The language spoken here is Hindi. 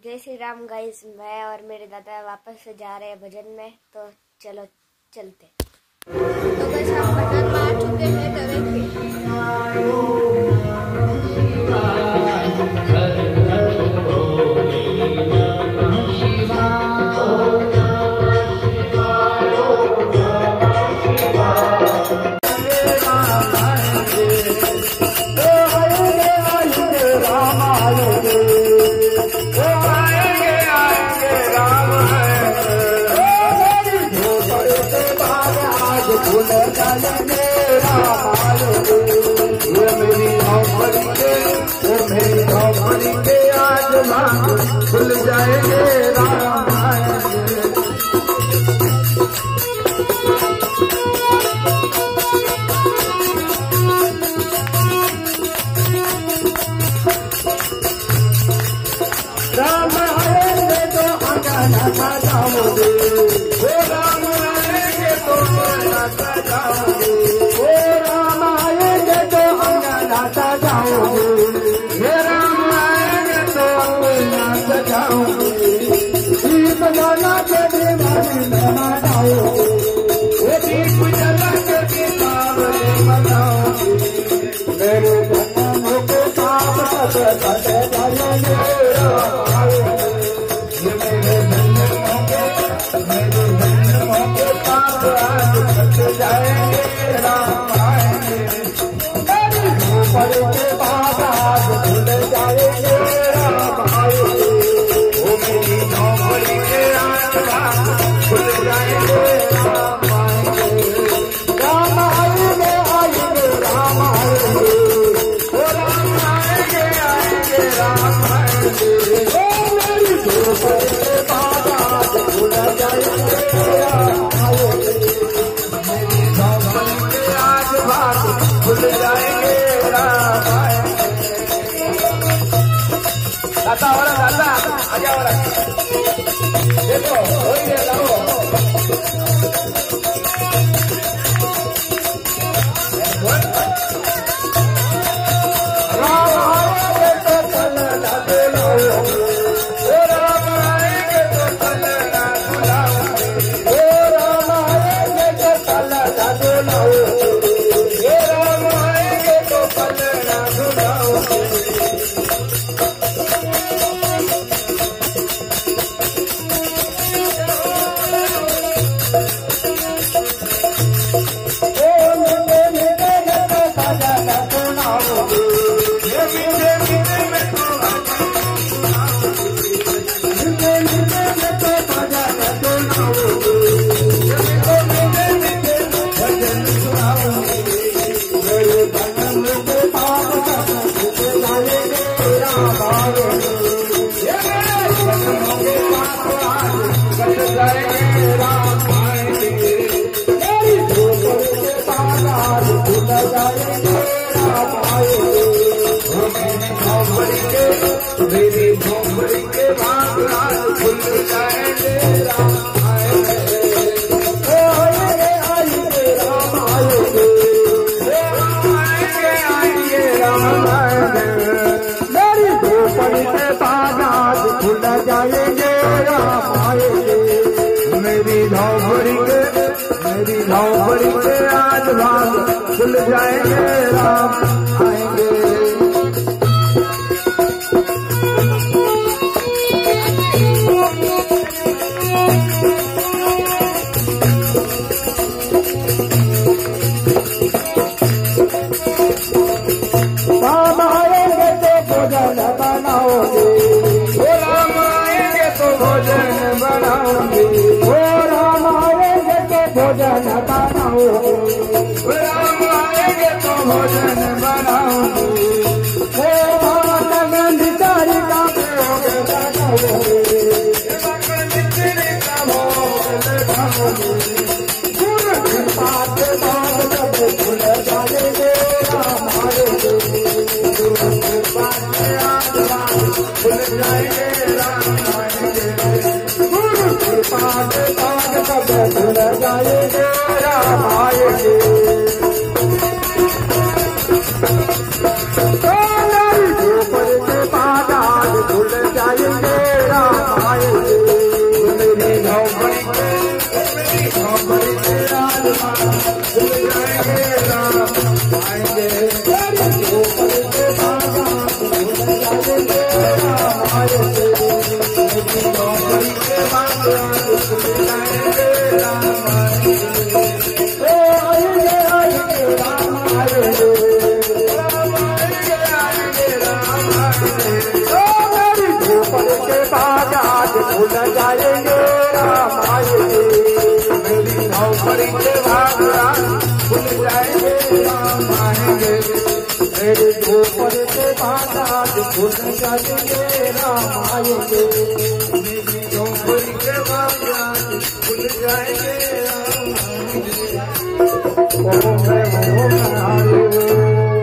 जय श्री राम गाइस। मैं और मेरे दादा वापस से जा रहे हैं भजन में, तो चलो चलते। तो गाइस हम भजन में आ चुके हैं, तो खुल जाएंगे राम आएंगे। राम आएंगे तो अंगना सजाओगे, ओ राम आएंगे तो अंगना सजाओगे, ओ राम आएंगे तो अंगना सजाओगे, हे राम आएंगे तो अंगना सजाओगे। दीप जला के दीवानी मनाओगे, ओ दीप जला के दीपावली मनाओगे। मेरे जन्मों के पाप सब कटे जाएंगे, मेरे जन्मों के पाप आज कट जाएंगे, राम आएंगे। मेरी झोपड़ी के पाप आज खुल जाएंगे, राम आएंगे। ओ मेरी झोपड़ी के आज खुल जाएंगे, राम आएंगे। राम आएंगे आएंगे राम आएंगे, ओ राम आएंगे आएंगे राम आएंगे। ओ मेरी झोपड़ी के पाप आज खुल जाएंगे, राम आएंगे। मेरी झोपड़ी के आज भाग खुल जाएंगे, राम आएंगे। दादा और दादा आगे और देखो हो गया लाओ। राम आएंगे तो कल ना बुलाओ, ओ राम आएंगे तो कल ना बुलाओ, ओ राम आएंगे तो कल ना बुलाओ, ओ राम आएंगे तो कल ना बुलाओ। मेरी झोपड़ी के भाग आज खुल जाएंगे, राम आएंगे। ओ आएंगे आएंगे राम आएंगे, राम आएंगे आएंगे राम आएंगे। मेरी झोपड़ी के भाग आज खुल जाएंगे, राम आएंगे। मेरी झोपड़ी के आज भाग खुल जाएंगे, राम आएंगे। राम आएंगे तो भोजन बनाओगे, ओ राम आएंगे तो भोजन बनाओगे, ओ राम आएंगे तो भोजन बनाओगे, ओ राम आएंगे तो भोजन बनाओगे। ओ भगवान गंधिचारी का भोग लगाओगे, गंधिचारी का भोग लगाओगे। गुरु कृपा के बाद सब खुल जाएंगे, राम आएंगे। गुरु कृपा के बाद खुल जाएंगे, राम आएंगे। गुरु कृपा के बाद सब खुल जाएंगे, राम आएंगे। झोपड़ी के बाद आज खुल जाएंगे, राम आएंगे। मेरी झोपड़ी के राजमान खुल जाएंगे राम आएंगे। मेरी झोपड़ी के बागान खुल जाएंगे राम आएंगे। मेरी झोपड़ी के बागान खुल जाएंगे राम आएंगे। आएंगे आएंगे राम आएंगे। खुल जाएंगे राम आएंगे। मेरी झोपड़ी के बागान खुल जाएंगे राम आएंगे। मेरी झोपड़ी के बागान खुल जाएंगे राम आएंगे। मेरी झोपड़ी के बागान खुल जाएंगे राम आएंगे। ओम हरे ओम हरे।